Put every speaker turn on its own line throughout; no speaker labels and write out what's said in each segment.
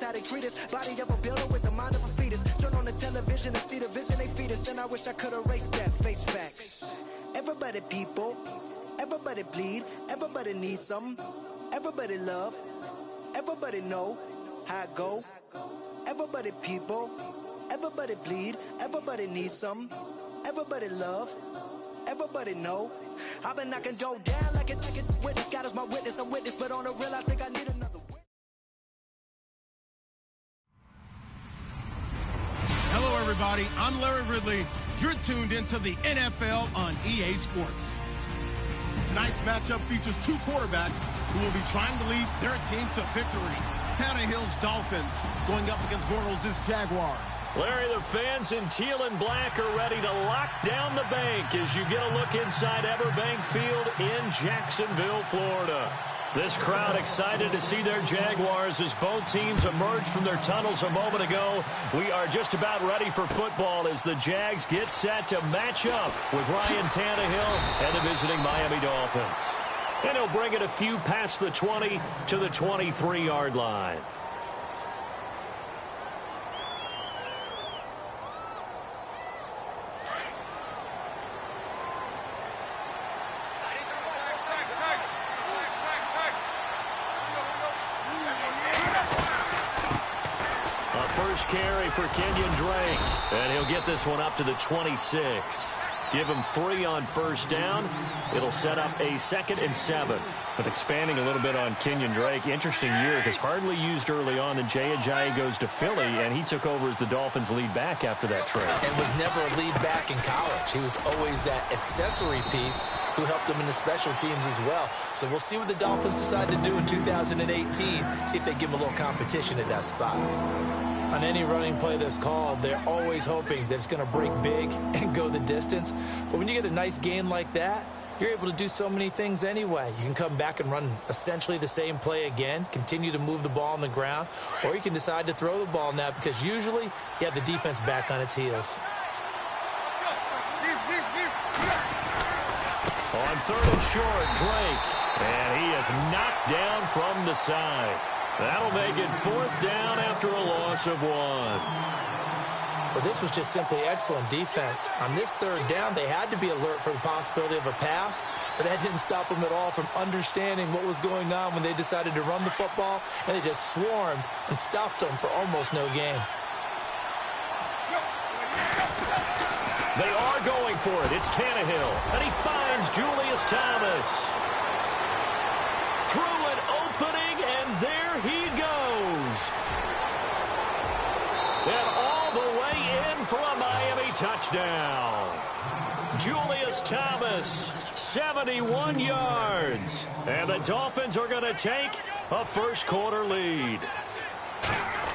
how they treat us. Body of a builder with the mind of a fetus. Turn on the television and see the vision they feed us. And I wish I could erase that. Face facts. Everybody people, everybody bleed, everybody needs some. Everybody love, everybody know how it go. Everybody people, everybody bleed, everybody needs some. Everybody love, everybody know. I've been knocking dough down like it witness. God is my witness, I'm witness, but on the real I think I need another witness.
Hello everybody, I'm Larry Ridley. You're tuned into the NFL on EA Sports. Tonight's matchup features two quarterbacks who will be trying to lead their team to victory. Tannehill's Dolphins going up against Bortles' Jaguars.
Larry, the fans in teal and black are ready to lock down the bank as you get a look inside Everbank Field in Jacksonville, Florida. This crowd excited to see their Jaguars as both teams emerged from their tunnels a moment ago. We are just about ready for football as the Jags get set to match up with Ryan Tannehill and the visiting Miami Dolphins. And he'll bring it a few past the 20 to the 23-yard line. First carry for Kenyon Drake, and he'll get this one up to the 26. Give him 3 on first down. It'll set up a 2nd and 7. But expanding a little bit on Kenyon Drake, interesting year because hardly used early on. Then Jay Ajayi goes to Philly, and he took over as the Dolphins' lead back after that trade.
And was never a lead back in college. He was always that accessory piece who helped him in the special teams as well. So we'll see what the Dolphins decide to do in 2018. See if they give him a little competition at that spot. On any running play that's called, they're always hoping that it's going to break big and go the distance. But when you get a nice gain like that, you're able to do so many things anyway. You can come back and run essentially the same play again, continue to move the ball on the ground, or you can decide to throw the ball now because usually you have the defense back on its heels.
On 3rd and short, Drake, and he is knocked down from the side. That'll make it 4th down after a loss of 1.
Well, this was just simply excellent defense. On this 3rd down, they had to be alert for the possibility of a pass, but that didn't stop them at all from understanding what was going on when they decided to run the football, and they just swarmed and stopped them for almost no gain.
They are going for it. It's Tannehill, and he finds Julius Thomas. Through an opening, and there he goes. And all the way in for a Miami touchdown. Julius Thomas, 71 yards. And the Dolphins are going to take a first-quarter lead.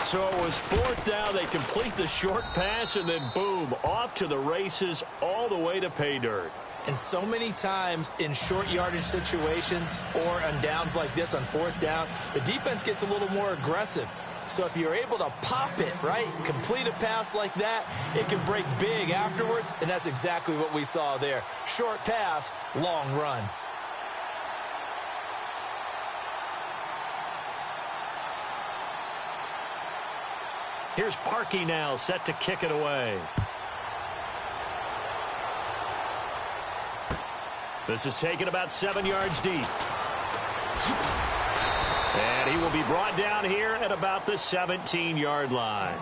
So it was 4th down. They complete the short pass, and then boom, off to the races all the way to pay dirt.
And so many times in short yardage situations or on downs like this on 4th down, the defense gets a little more aggressive. So if you're able to pop it, right, complete a pass like that, it can break big afterwards, and that's exactly what we saw there. Short pass, long run.
Here's Parkey now, set to kick it away. This is taken about 7 yards deep. And he will be brought down here at about the 17-yard line.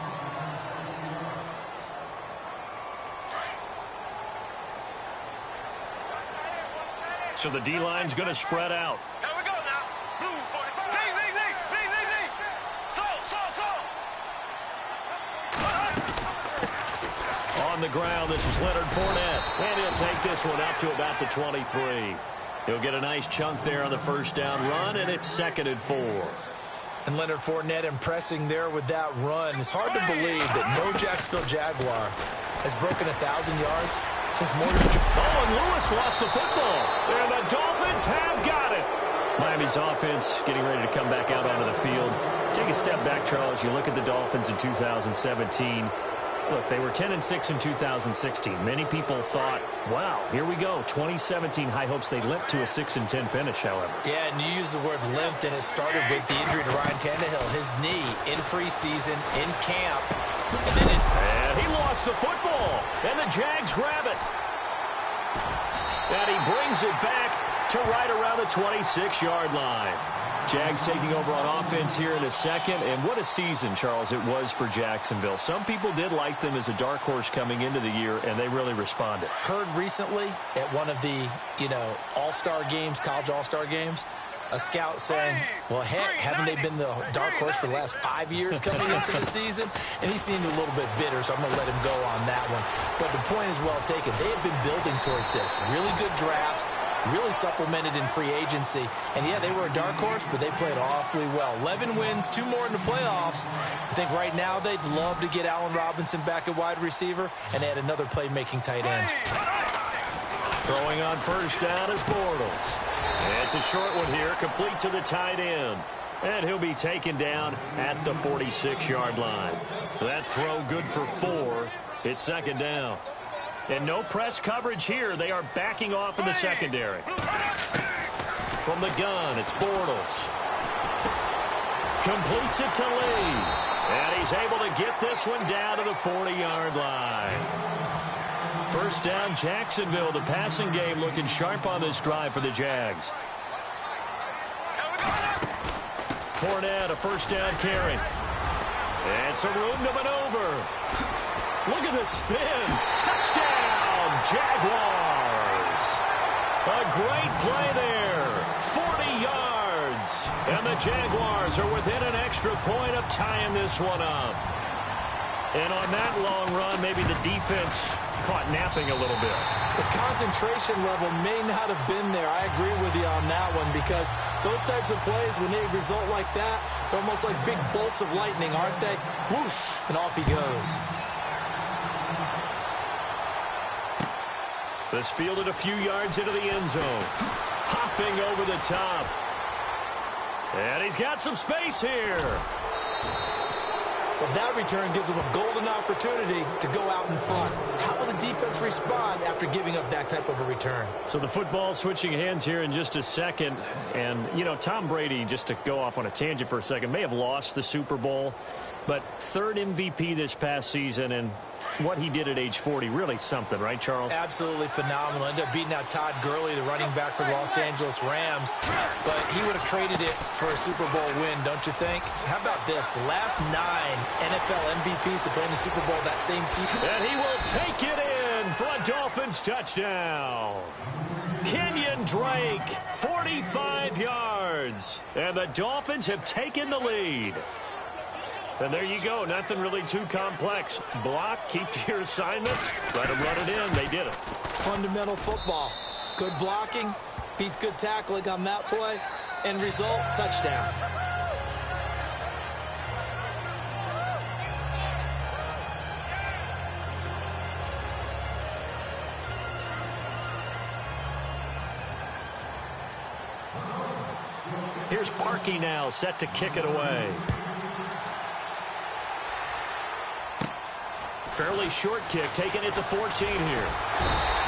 So the D-line's going to spread out.
Here we go now. Blue 45.
On the ground, this is Leonard Fournette. And he'll take this one up to about the 23. He'll get a nice chunk there on the first down run, and it's 2nd and 4.
And Leonard Fournette impressing there with that run. It's hard to believe that no Jacksonville Jaguar has broken 1,000 yards since Morgan.
Oh, and Lewis lost the football. And the Dolphins have got it. Miami's offense getting ready to come back out onto the field. Take a step back, Charles. You look at the Dolphins in 2017. Look, they were 10-6 in 2016. Many people thought, wow, here we go. 2017 high hopes. They limped to a 6-10 finish, however.
Yeah, and you use the word limped, and it started with the injury to Ryan Tannehill. His knee in preseason, in camp.
And he lost the football, and the Jags grab it. And he brings it back to right around the 26-yard line. Jags taking over on offense here in a second. And what a season, Charles, it was for Jacksonville. Some people did like them as a dark horse coming into the year, and they really responded.
Heard recently at one of the, all-star games, college all-star games, a scout saying, well, heck, haven't they been the dark horse for the last 5 years coming into the season? And he seemed a little bit bitter, so I'm going to let him go on that one. But the point is well taken. They have been building towards this. Really good drafts. Really supplemented in free agency. And, yeah, they were a dark horse, but they played awfully well. 11 wins, 2 more in the playoffs. I think right now they'd love to get Allen Robinson back at wide receiver and add another playmaking tight end.
Throwing on first down is Bortles. It's a short one here, complete to the tight end. And he'll be taken down at the 46-yard line. That throw good for 4. It's second down. And no press coverage here. They are backing off in the secondary. From the gun, it's Bortles. Completes it to Lee. And he's able to get this one down to the 40-yard line. First down, Jacksonville. The passing game looking sharp on this drive for the Jags. Fournette, a first down carry. And some room to maneuver. Look at the spin. Touchdown, Jaguars. A great play there. 40 yards. And the Jaguars are within an extra point of tying this one up. And on that long run, maybe the defense caught napping a little bit.
The concentration level may not have been there. I agree with you on that one because those types of plays, when they result like that, they're almost like big bolts of lightning, aren't they? Whoosh, and off he goes.
This fielded a few yards into the end zone. Hopping over the top. And he's got some space here.
Well, that return gives him a golden opportunity to go out in front. How will the defense respond after giving up that type of a return?
So the football switching hands here in just a second. And, Tom Brady, just to go off on a tangent for a second, may have lost the Super Bowl. But third MVP this past season, and what he did at age 40, really something, right, Charles?
Absolutely phenomenal. Ended up beating out Todd Gurley, the running back for the Los Angeles Rams. But he would have traded it for a Super Bowl win, don't you think? How about this? The last 9 NFL MVPs to play in the Super Bowl that same season.
And he will take it in for a Dolphins touchdown. Kenyon Drake, 45 yards. And the Dolphins have taken the lead. And there you go. Nothing really too complex. Block, keep to your assignments, let them run it in. They did it.
Fundamental football. Good blocking, beats good tackling on that play. End result, touchdown.
Here's Parkey now, set to kick it away. Fairly short kick, taking it to 14 here.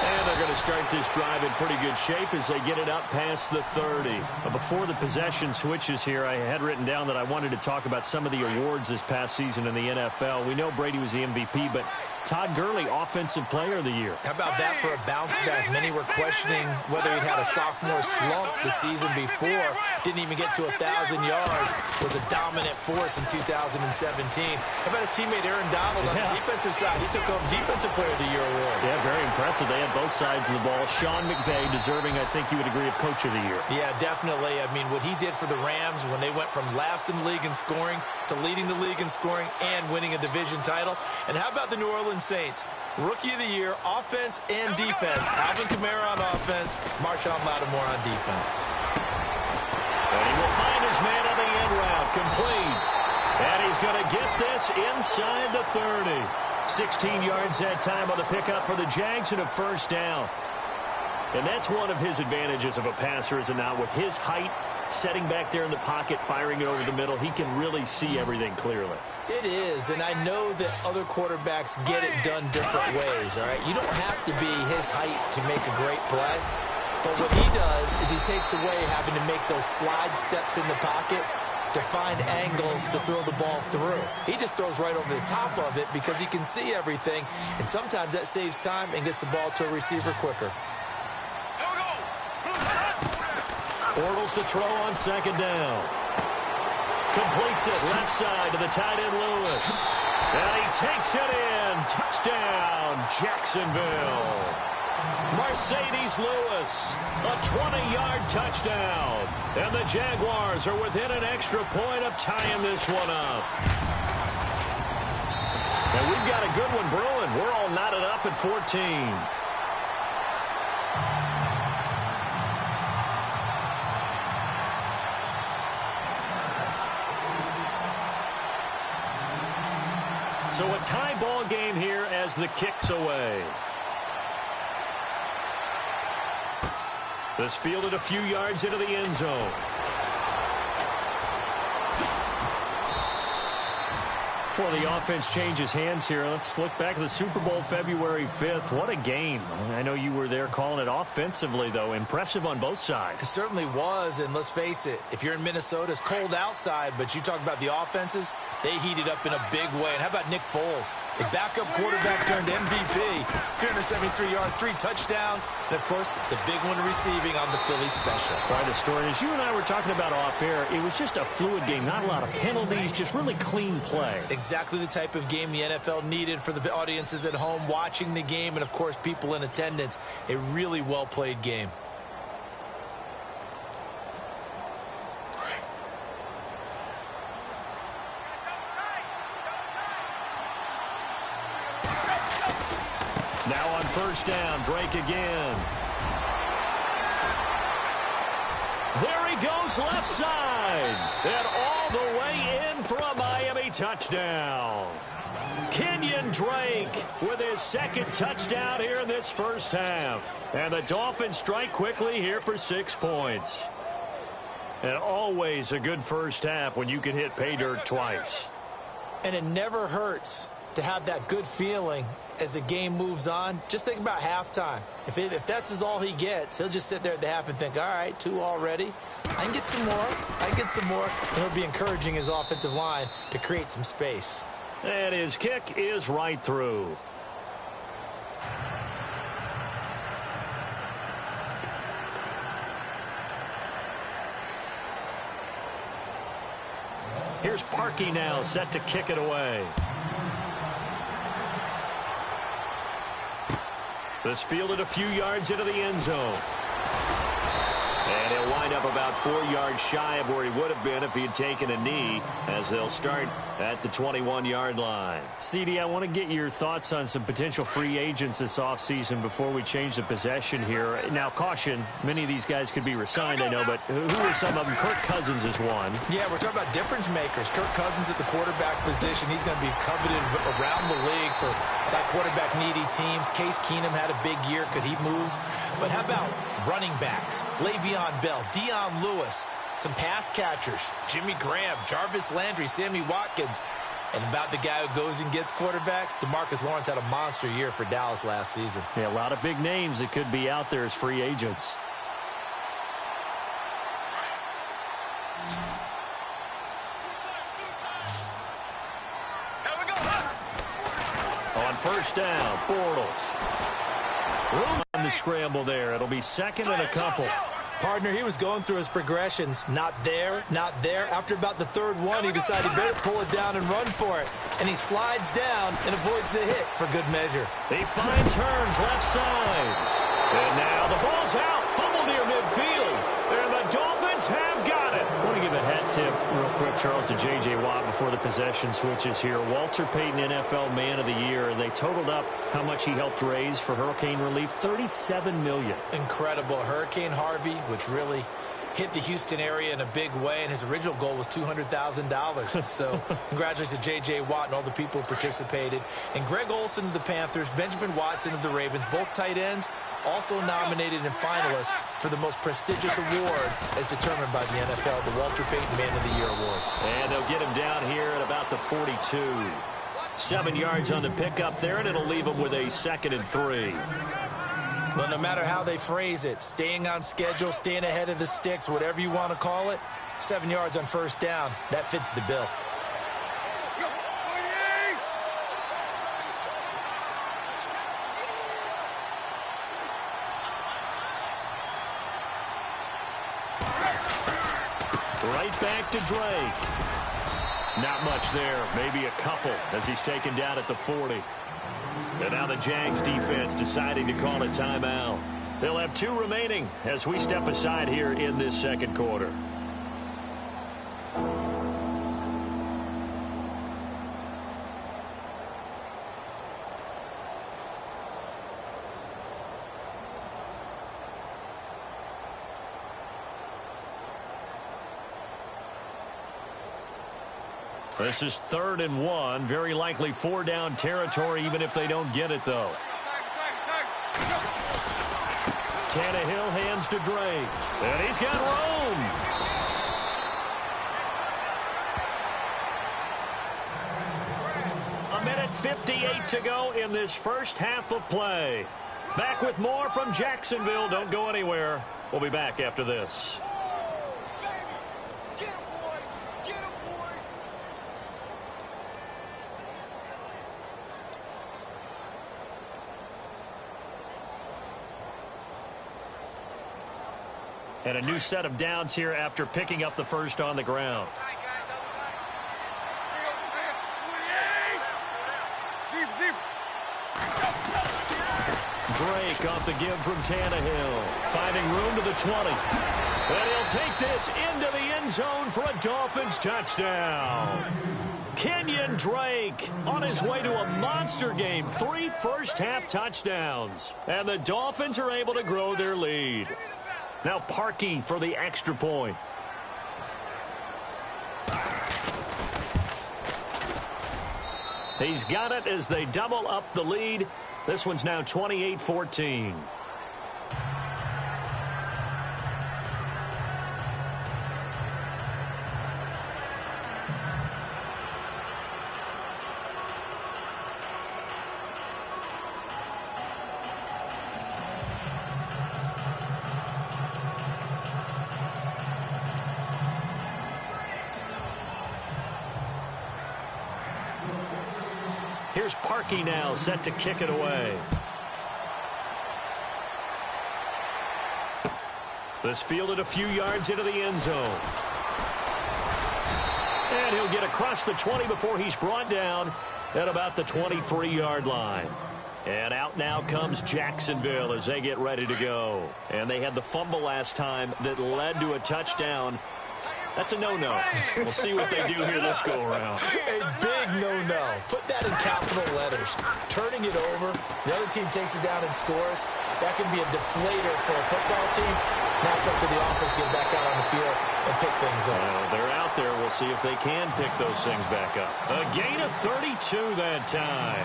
And they're going to start this drive in pretty good shape as they get it up past the 30. But before the possession switches here, I had written down that I wanted to talk about some of the awards this past season in the NFL. We know Brady was the MVP, but Todd Gurley, Offensive Player of the Year.
How about that for a bounce back? Many were questioning whether he'd had a sophomore slump the season before. Didn't even get to 1,000 yards. Was a dominant force in 2017. How about his teammate Aaron Donald on the defensive side? He took home Defensive Player of the Year award.
Yeah, very impressive. They had both sides of the ball. Sean McVay deserving, I think you would agree, of Coach of the Year.
Yeah, definitely. I mean, what he did for the Rams when they went from last in the league in scoring to leading the league in scoring and winning a division title. And how about the New Orleans Saints? Rookie of the Year, offense and defense. Alvin Kamara on offense, Marshawn Lattimore on defense.
And he will find his man on the end route, complete. And he's going to get this inside the 30. 16 yards that time on the pickup for the Jags and a first down. And that's one of his advantages of a passer, is it not? With his height, setting back there in the pocket, firing it over the middle. He can really see everything clearly.
It is, and I know that other quarterbacks get it done different ways, all right? You don't have to be his height to make a great play, but what he does is he takes away having to make those slide steps in the pocket to find angles to throw the ball through. He just throws right over the top of it because he can see everything, and sometimes that saves time and gets the ball to a receiver quicker.
Bortles to throw on second down. Completes it left side to the tight end Lewis. And he takes it in. Touchdown, Jacksonville. Mercedes Lewis, a 20-yard touchdown. And the Jaguars are within an extra point of tying this one up. And we've got a good one brewing. We're all knotted up at 14. So a tie ball game here as the kick's away. This fielded a few yards into the end zone. Before the offense changes hands here, let's look back at the Super Bowl February 5th. What a game. I know you were there calling it offensively, though. Impressive on both sides.
It certainly was, and let's face it, if you're in Minnesota, it's cold outside, but you talk about the offenses, they heated up in a big way. And how about Nick Foles? The backup quarterback turned MVP, 373 yards, 3 touchdowns, and, of course, the big one receiving on the Philly special.
Quite a story. As you and I were talking about off air, it was just a fluid game, not a lot of penalties, just really clean play.
Exactly the type of game the NFL needed for the audiences at home watching the game and, of course, people in attendance. A really well-played game.
Now on first down, Drake again. There he goes left side. And all the way in for a Miami touchdown. Kenyon Drake with his second touchdown here in this first half. And the Dolphins strike quickly here for 6 points. And always a good first half when you can hit pay dirt twice.
And it never hurts to have that good feeling as the game moves on. Just think about halftime. If that's all he gets, he'll just sit there at the half and think, all right, 2 already. I can get some more. I can get some more. And he'll be encouraging his offensive line to create some space.
And his kick is right through. Here's Parkey now, set to kick it away. This fielded a few yards into the end zone. And he'll wind up about 4 yards shy of where he would have been if he had taken a knee, as they'll start at the 21-yard line. CD, I want to get your thoughts on some potential free agents this offseason before we change the possession here. Now, caution, many of these guys could be resigned, I know, but who are some of them? Kirk Cousins is one.
Yeah, we're talking about difference makers. Kirk Cousins at the quarterback position. He's going to be coveted around the league for that quarterback-needy teams. Case Keenum had a big year. Could he move? But how about running backs? Le'Veon Bell, Dion Lewis, some pass catchers, Jimmy Graham, Jarvis Landry, Sammy Watkins. And about the guy who goes and gets quarterbacks, DeMarcus Lawrence had a monster year for Dallas last season.
Yeah, a lot of big names that could be out there as free agents. On first down, Bortles. Room on the scramble there. It'll be second and a couple.
Partner, he was going through his progressions. Not there, not there. After about the third one, he decided he better pull it down and run for it. And he slides down and avoids the hit for good measure.
He finds Hearns left side. And now the ball's out. Fumble near midfield. And the Dolphins have got it. I want to give a hat tip real quick, Charles, to J.J. Watt before the possession switches here. Walter Payton, NFL Man of the Year. And they totaled up how much he helped raise for hurricane relief, $37 million.
Incredible. Hurricane Harvey, which really hit the Houston area in a big way, and his original goal was $200,000. So congratulations to J.J. Watt and all the people who participated. And Greg Olsen of the Panthers, Benjamin Watson of the Ravens, both tight ends, also nominated and finalist for the most prestigious award as determined by the NFL, the Walter Payton Man of the Year Award.
And they'll get him down here at about the 42. 7 yards on the pickup there, and it'll leave him with a 2nd and 3.
Well, no matter how they phrase it, staying on schedule, staying ahead of the sticks, whatever you want to call it, 7 yards on first down, that fits the bill.
Right back to Drake. Not much there, maybe a couple as he's taken down at the 40. And now the Jags defense deciding to call a timeout. They'll have 2 remaining as we step aside here in this second quarter. This is 3rd and 1. Very likely 4-down territory, even if they don't get it, though. Tannehill hands to Drake. And he's got room. A minute 58 to go in this first half of play. Back with more from Jacksonville. Don't go anywhere. We'll be back after this. And a new set of downs here after picking up the first on the ground. Drake off the give from Tannehill. Finding room to the 20. And he'll take this into the end zone for a Dolphins touchdown. Kenyon Drake on his way to a monster game. 3 first-half touchdowns. And the Dolphins are able to grow their lead. Now Parkey for the extra point. He's got it as they double up the lead. This one's now 28-14. Here's Parkey now, set to kick it away. This fielded a few yards into the end zone. And he'll get across the 20 before he's brought down at about the 23-yard line. And out now comes Jacksonville as they get ready to go. And they had the fumble last time that led to a touchdown. That's a no-no. We'll see what they do here this go-around.
A big no-no. Put that in capital letters. Turning it over, the other team takes it down and scores. That can be a deflator for a football team. Now it's up to the offense to get back out on the field and pick things up.
They're out there. We'll see if they can pick those things back up. A gain of 32 that time.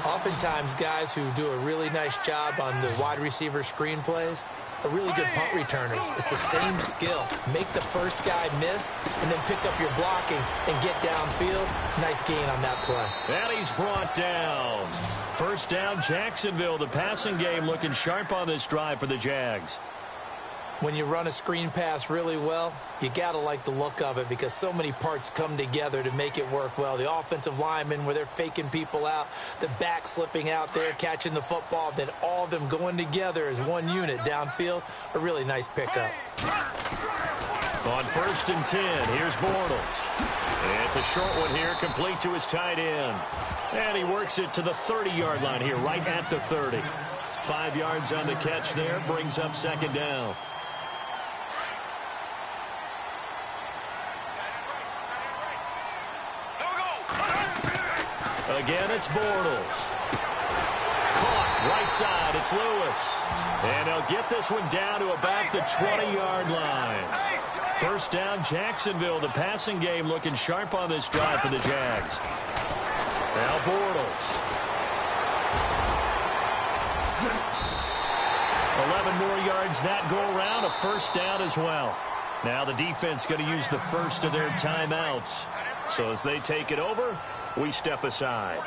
Oftentimes, guys who do a really nice job on the wide receiver screen plays are really good punt returners. It's the same skill. Make the first guy miss and then pick up your blocking and get downfield. Nice gain on that play.
And he's brought down. First down, Jacksonville. The passing game looking sharp on this drive for the Jags.
When you run a screen pass really well, you got to like the look of it because so many parts come together to make it work well. The offensive linemen where they're faking people out, the back slipping out there, catching the football, then all of them going together as one unit downfield, a really nice pickup.
On 1st and 10, here's Bortles. And it's a short one here, complete to his tight end. And he works it to the 30-yard line here, right at the 30. 5 yards on the catch there, brings up 2nd down. Again, it's Bortles. Caught right side. It's Lewis. And he'll get this one down to about the 20-yard line. First down, Jacksonville. The passing game looking sharp on this drive for the Jags. Now Bortles. 11 more yards that go around, a first down as well. Now the defense going to use the first of their timeouts. So as they take it over, we step aside.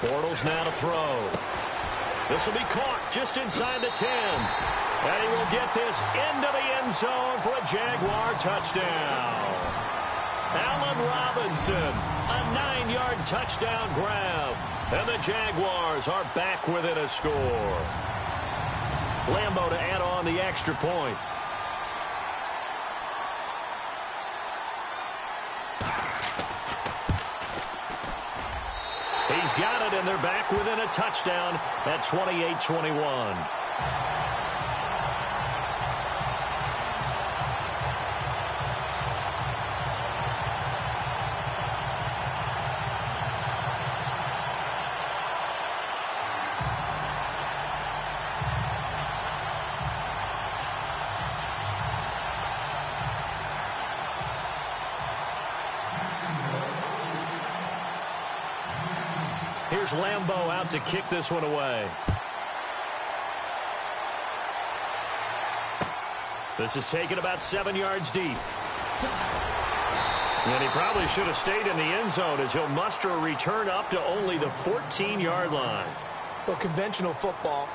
Bortles now to throw. This will be caught just inside the 10. And he will get this into the end zone for a Jaguar touchdown. Allen Robinson, a 9-yard touchdown grab. And the Jaguars are back within a score. Lambeau to add on the extra point. He's got it, and they're back within a touchdown at 28-21. Here's Lambeau out to kick this one away. This is taken about 7 yards deep. And he probably should have stayed in the end zone as he'll muster a return up to only the 14-yard line.
Well, conventional football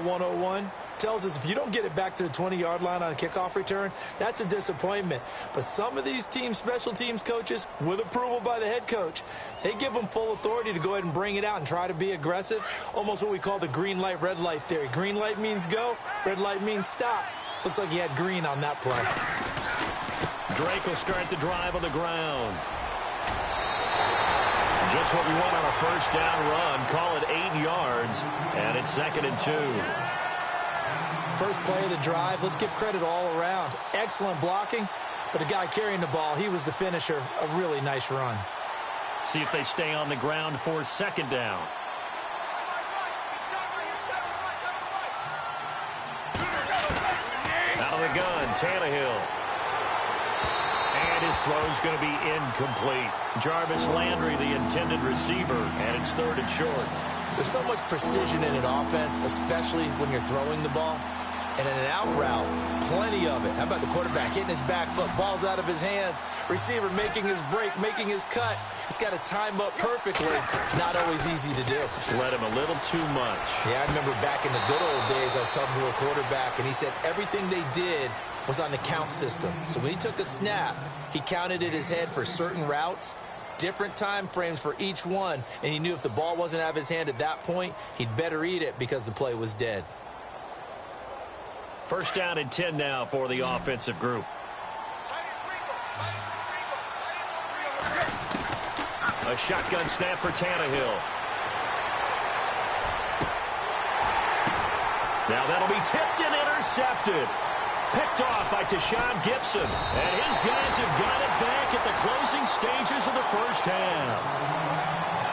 101, tells us if you don't get it back to the 20-yard line on a kickoff return, that's a disappointment. But some of these special teams coaches, with approval by the head coach, they give them full authority to go ahead and bring it out and try to be aggressive, almost what we call the green light, red light theory. Green light means go, red light means stop. Looks like he had green on that play.
Drake will start the drive on the ground. Just what we want on a first down run. Call it 8 yards, and it's 2nd and 2.
First play of the drive, let's give credit all around. Excellent blocking, but the guy carrying the ball, he was the finisher. A really nice run.
See if they stay on the ground for 2nd down. Out of the gun, Tannehill. And his throw's going to be incomplete. Jarvis Landry, the intended receiver, and it's 3rd and short.
There's so much precision in an offense, especially when you're throwing the ball. And in an out route, plenty of it. How about the quarterback hitting his back foot, ball's out of his hands, receiver making his break, making his cut. He's got to time up perfectly. Not always easy to do.
Let him a little too much.
Yeah, I remember back in the good old days, I was talking to a quarterback, and he said everything they did was on the count system. So when he took a snap, he counted in his head for certain routes, different time frames for each one, and he knew if the ball wasn't out of his hand at that point, he'd better eat it because the play was dead.
First down and 10 now for the offensive group. A shotgun snap for Tannehill. Now that'll be tipped and intercepted. Picked off by Tashawn Gibson. And his guys have got it back at the closing stages of the first half.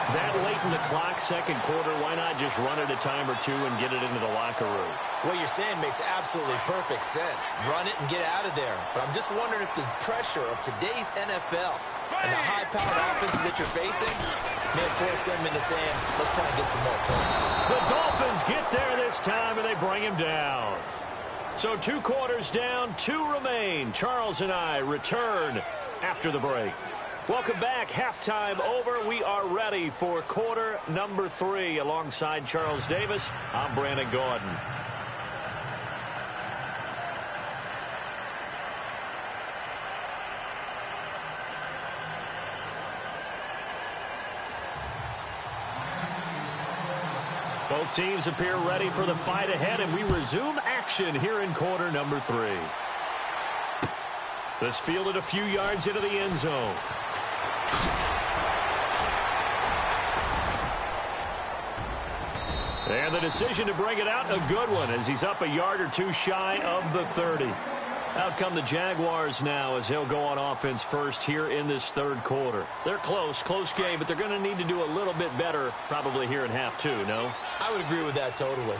That late in the clock, 2nd quarter, why not just run it a time or two and get it into the locker room?
What you're saying makes absolutely perfect sense. Run it and get out of there. But I'm just wondering if the pressure of today's NFL and the high-powered offenses that you're facing may have forced them into saying, let's try and get some more points.
The Dolphins get there this time, and they bring him down. So 2 quarters down, 2 remain. Charles and I return after the break. Welcome back. Halftime over. We are ready for quarter number 3. Alongside Charles Davis, I'm Brandon Gordon. Both teams appear ready for the fight ahead, and we resume action here in quarter number 3. This fielded a few yards into the end zone. And the decision to bring it out, a good one, as he's up a yard or 2 shy of the 30. Out come the Jaguars now as he'll go on offense first here in this 3rd quarter. They're close game, but they're going to need to do a little bit better probably here in half 2, no?
I would agree with that totally.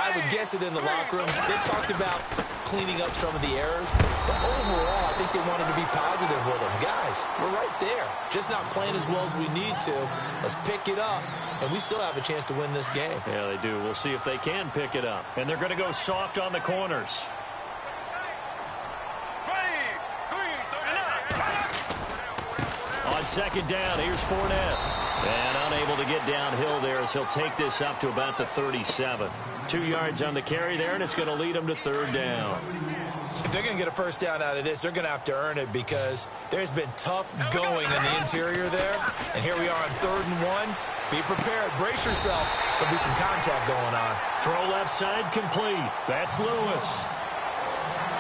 I would guess it in the locker room. They talked about cleaning up some of the errors. But overall, I think they wanted to be positive with them. Guys, we're right there. Just not playing as well as we need to. Let's pick it up. And we still have a chance to win this game.
Yeah, they do. We'll see if they can pick it up. And they're going to go soft on the corners. On second down, here's Fournette. And unable to get downhill there as he'll take this up to about the 37. 2 yards on the carry there, and it's going to lead them to third down.
If they're going to get a first down out of this, they're going to have to earn it because there's been tough going in the interior there. And here we are on 3rd and 1. Be prepared. Brace yourself. There'll be some contact going on.
Throw left side complete. That's Lewis.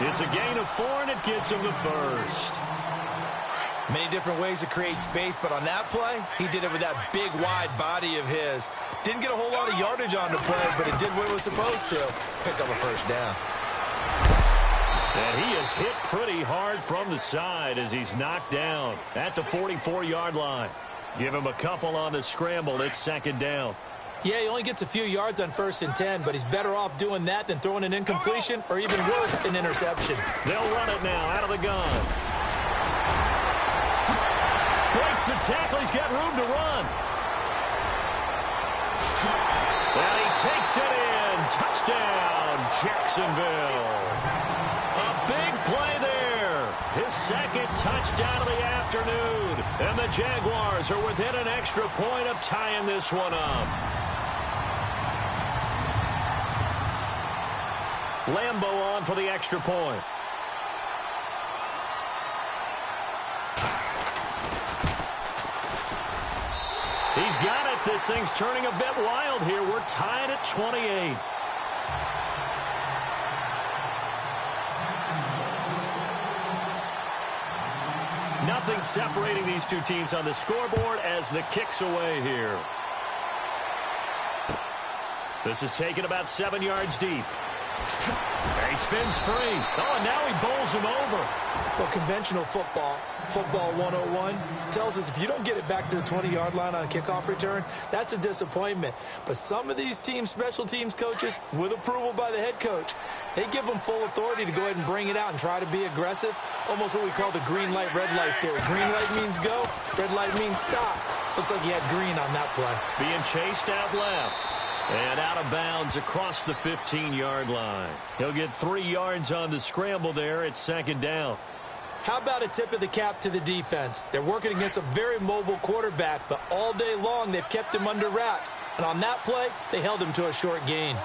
It's a gain of 4, and it gets him the first.
Many different ways to create space, but on that play, he did it with that big, wide body of his. Didn't get a whole lot of yardage on the play, but it did what it was supposed to. Pick up a first down.
And he is hit pretty hard from the side as he's knocked down at the 44-yard line. Give him a couple on the scramble. It's second down.
Yeah, he only gets a few yards on 1st and 10, but he's better off doing that than throwing an incompletion or even worse, an interception.
They'll run it now out of the gun. Breaks the tackle. He's got room to run. And he takes it in. Touchdown, Jacksonville. A big play there. His second touchdown of the afternoon. And the Jaguars are within an extra point of tying this one up. Lambeau on for the extra point. He's got it. This thing's turning a bit wild here. We're tied at 28. Nothing separating these two teams on the scoreboard as the kick's away here. This is taken about 7 yards deep. He spins free. Oh, and now he bowls him over.
Well, conventional football 101, tells us if you don't get it back to the 20-yard line on a kickoff return, that's a disappointment. But some of these teams, special teams coaches, with approval by the head coach, they give them full authority to go ahead and bring it out and try to be aggressive. Almost what we call the green light, red light theory. Green light means go, red light means stop. Looks like he had green on that play.
Being chased out left. And out of bounds across the 15-yard line. He'll get 3 yards on the scramble there at second down.
How about a tip of the cap to the defense? They're working against a very mobile quarterback, but all day long they've kept him under wraps. And on that play, they held him to a short gain.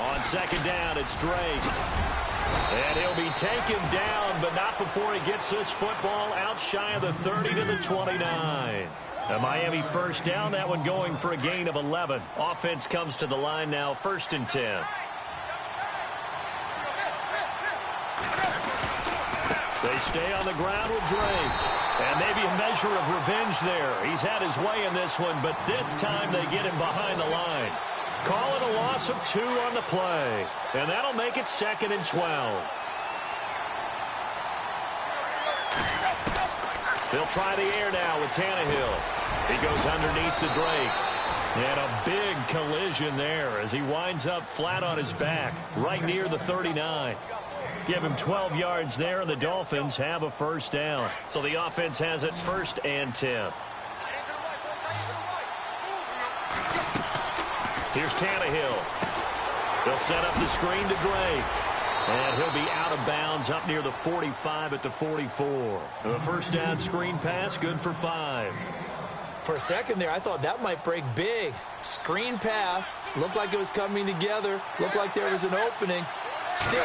On second down, it's Drake. And he'll be taken down, but not before he gets this football out shy of the 30 to the 29. A Miami first down, that one going for a gain of 11. Offense comes to the line now, 1st and 10. They stay on the ground with Drake. And maybe a measure of revenge there. He's had his way in this one, but this time they get him behind the line. Call it a loss of 2 on the play. And that'll make it 2nd and 12. They'll try the air now with Tannehill. He goes underneath the Drake. And a big collision there as he winds up flat on his back, right near the 39. Give him 12 yards there, and the Dolphins have a first down. So the offense has it 1st and 10. Here's Tannehill. They'll set up the screen to Drake. And he'll be out of bounds up near the 45 at the 44. A first down screen pass, good for 5.
For a second there, I thought that might break big. Screen pass, looked like it was coming together, looked like there was an opening. Still,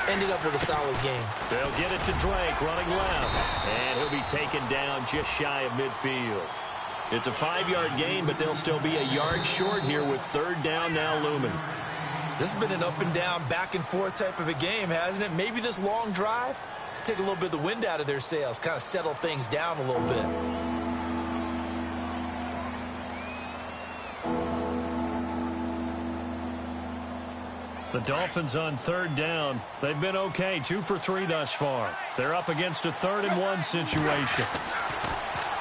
ended up with a solid game.
They'll get it to Drake running left. And he'll be taken down just shy of midfield. It's a 5-yard gain, but they'll still be a yard short here with 3rd down now looming.
This has been an up and down, back and forth type of a game, hasn't it? Maybe this long drive could take a little bit of the wind out of their sails, kind of settle things down a little bit.
The Dolphins on 3rd down. They've been okay, 2 for 3 thus far. They're up against a 3rd and 1 situation.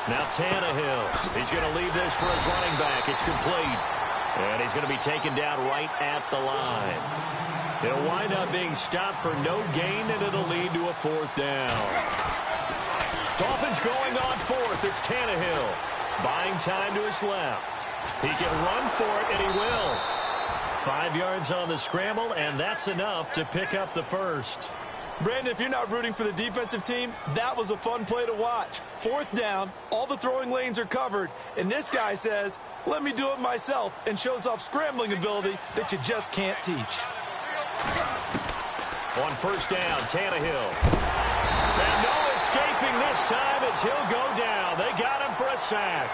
Now Tannehill. He's going to leave this for his running back. It's complete. And he's going to be taken down right at the line. He'll wind up being stopped for no gain, and it'll lead to a 4th down. Dolphins going on 4th. It's Tannehill. Buying time to his left. He can run for it, and he will. 5 yards on the scramble, and that's enough to pick up the first.
Brandon, if you're not rooting for the defensive team, that was a fun play to watch. 4th down, all the throwing lanes are covered, and this guy says, let me do it myself, and shows off scrambling ability that you just can't teach.
On 1st down, Tannehill. And no escaping this time as he'll go down. They got him for a sack.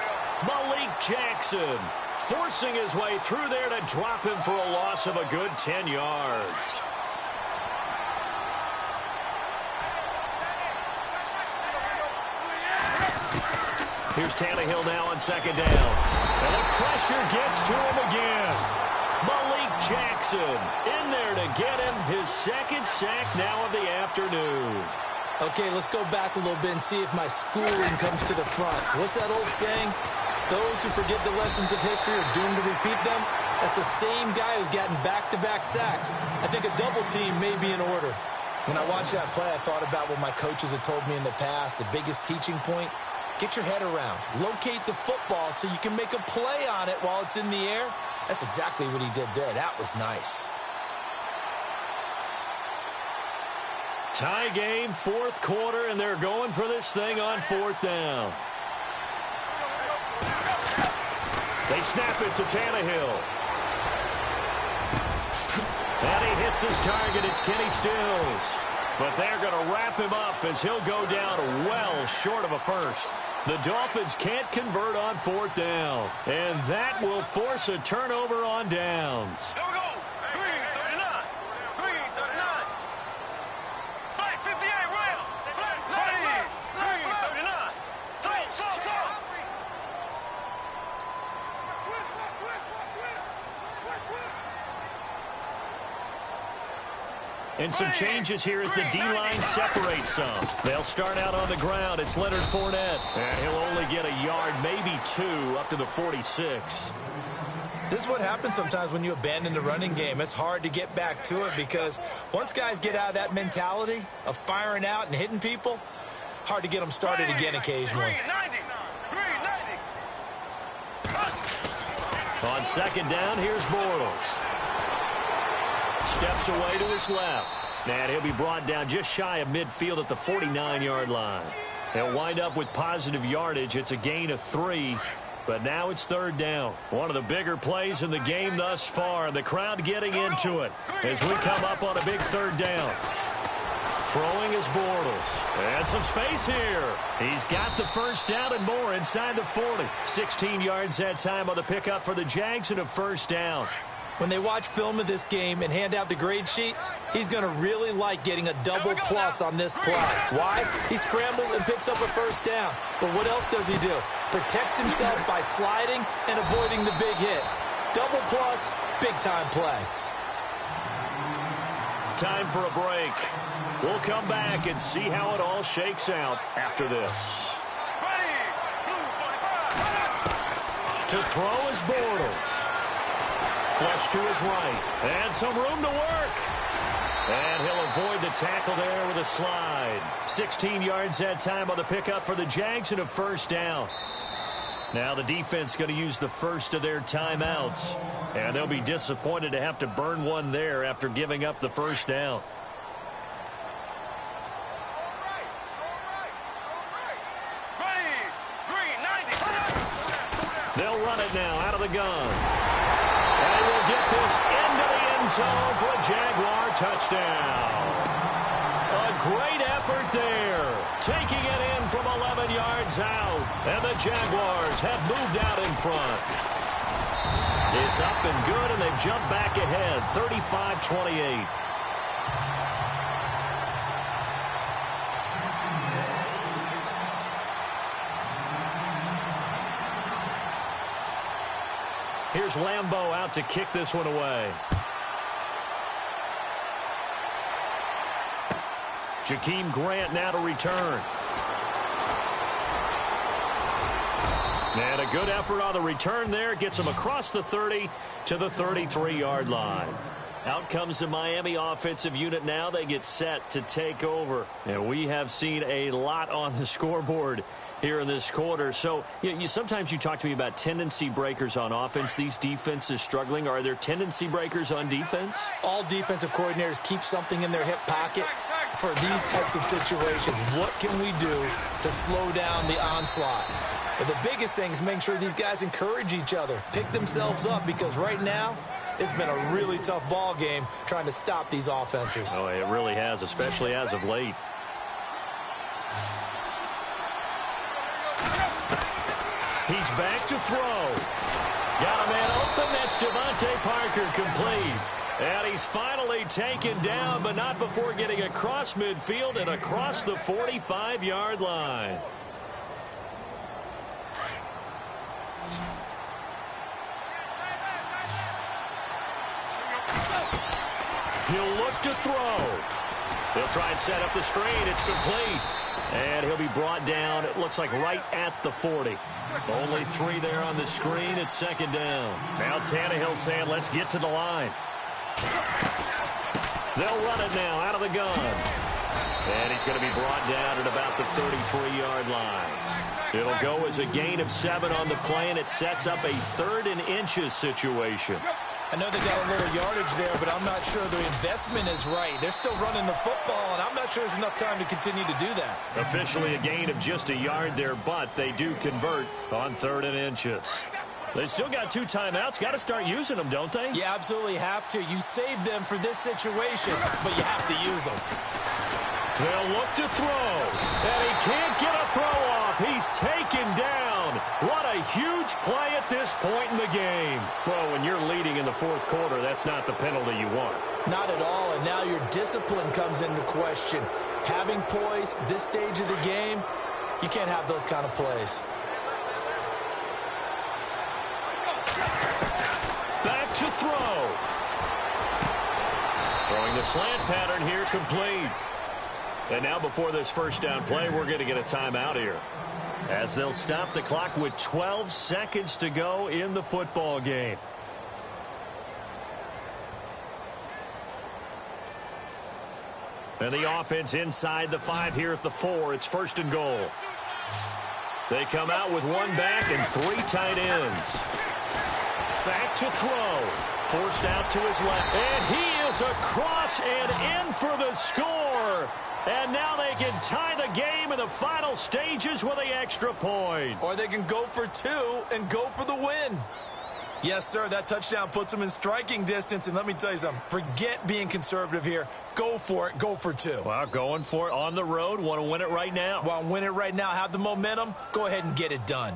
Malik Jackson forcing his way through there to drop him for a loss of a good 10 yards. Here's Tannehill now on 2nd down. And the pressure gets to him again. Malik Jackson in there to get him his 2nd sack now of the afternoon.
Okay, let's go back a little bit and see if my schooling comes to the front. What's that old saying? Those who forget the lessons of history are doomed to repeat them. That's the same guy who's gotten back-to-back sacks. I think a double team may be in order. When I watched that play, I thought about what my coaches had told me in the past. The biggest teaching point, get your head around. Locate the football so you can make a play on it while it's in the air. That's exactly what he did there. That was nice.
Tie game, 4th quarter, and they're going for this thing on 4th down. They snap it to Tannehill. And he hits his target. It's Kenny Stills. But they're going to wrap him up as he'll go down well short of a first. The Dolphins can't convert on 4th down. And that will force a turnover on downs.
Here we go. Green 39. Green 39. Black 58 round. Black 39. Slow.
And some changes here as the D-line separates some. They'll start out on the ground. It's Leonard Fournette. And he'll only get a yard, maybe 2, up to the 46.
This is what happens sometimes when you abandon the running game. It's hard to get back to it because once guys get out of that mentality of firing out and hitting people, hard to get them started again occasionally.
Green 90.
On 2nd down, here's Bortles. Steps away to his left. And he'll be brought down just shy of midfield at the 49-yard line. He'll wind up with positive yardage. It's a gain of 3. But now it's 3rd down. One of the bigger plays in the game thus far. And the crowd getting into it as we come up on a big 3rd down. Throwing is Bortles. And some space here. He's got the 1st down and more inside the 40. 16 yards that time on the pickup for the Jags and a 1st down.
When they watch film of this game and hand out the grade sheets, he's going to really like getting a double plus on this play. Why? He scrambles and picks up a 1st down. But what else does he do? Protects himself by sliding and avoiding the big hit. Double plus, big-time play.
Time for a break. We'll come back and see how it all shakes out after this. To throw is Bortles. Flush to his right. And some room to work. And he'll avoid the tackle there with a slide. 16 yards that time on the pickup for the Jags and a 1st down. Now the defense going to use the first of their timeouts. And they'll be disappointed to have to burn one there after giving up the 1st down. They'll run it now out of the gun. And we'll get this into the end zone for a Jaguar touchdown. A great effort there. Taking it in from 11 yards out. And the Jaguars have moved out in front. It's up and good, and they've jumped back ahead, 35-28. Here's Lambeau out to kick this one away. Jakeem Grant now to return. And a good effort on the return there. Gets them across the 30 to the 33-yard line. Out comes the Miami offensive unit now. They get set to take over. And we have seen a lot on the scoreboard here in this quarter. So sometimes you talk to me about tendency breakers on offense. These defenses struggling. Are there tendency breakers on defense?
All defensive coordinators keep something in their hip pocket for these types of situations. What can we do to slow down the onslaught? But the biggest thing is make sure these guys encourage each other, pick themselves up, because right now it's been a really tough ball game trying to stop these offenses.
Oh, it really has, especially as of late. He's back to throw. Got a man open. That's Devontae Parker, complete. And he's finally taken down, but not before getting across midfield and across the 45-yard line. He'll look to throw. He'll try and set up the screen. It's complete. And he'll be brought down, it looks like, right at the 40. Only 3 there on the screen. It's second down. Now Tannehill saying, let's get to the line. They'll run it now out of the gun. And he's going to be brought down at about the 33-yard line. It'll go as a gain of 7 on the play, and it sets up a 3rd and inches situation.
I know they got a little yardage there, but I'm not sure the investment is right. They're still running the football, and I'm not sure there's enough time to continue to do that.
Officially a gain of just a yard there, but they do convert on 3rd and inches. They still got 2 timeouts. Got to start using them, don't they?
You absolutely have to. You save them for this situation, but you have to use them.
They'll look to throw, and he can't get a throw off. He's taken down. What a huge play at this point in the game. Well, when you're leading in the 4th quarter, that's not the penalty you want.
Not at all, and now your discipline comes into question. Having poise this stage of the game, you can't have those kind of plays.
Back to throw. Throwing the slant pattern here, complete. And now before this first down play, we're going to get a timeout here, as they'll stop the clock with 12 seconds to go in the football game. And the offense inside the 5 here at the 4. It's 1st and goal. They come out with 1 back and 3 tight ends. Back to throw. Forced out to his left. And he is across and in for the score. And now they can tie the game in the final stages with the extra point.
Or they can go for 2 and go for the win. Yes, sir, that touchdown puts them in striking distance. And let me tell you something, forget being conservative here. Go for it. Go for 2.
Well, going for it on the road. Want to win it right now.
Want to win it right now. Have the momentum. Go ahead and get it done.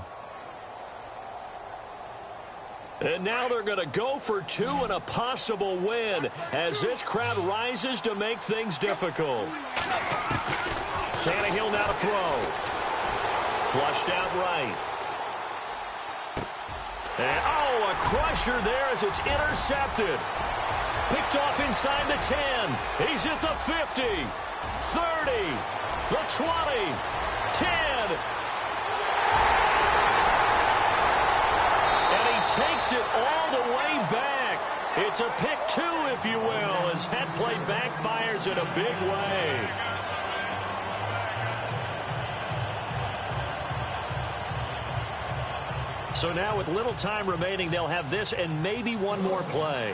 And now they're going to go for 2 and a possible win as this crowd rises to make things difficult. Tannehill now to throw. Flushed out right. And, oh, a crusher there as it's intercepted. Picked off inside the 10. He's at the 50, 30, the 20, 10. And he takes it all the way back. It's a pick 2, if you will, as that play backfires in a big way. So now with little time remaining, they'll have this and maybe one more play.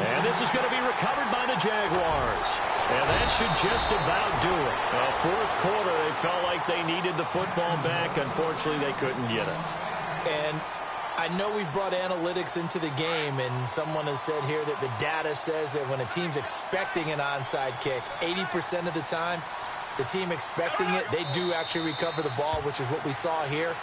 And this is going to be recovered by the Jaguars. And that should just about do it. 4th quarter, they felt like they needed the football back. Unfortunately, they couldn't get it.
And I know we brought analytics into the game, and someone has said here that the data says that when a team's expecting an onside kick, 80% of the time, the team expecting it, they do actually recover the ball, which is what we saw here.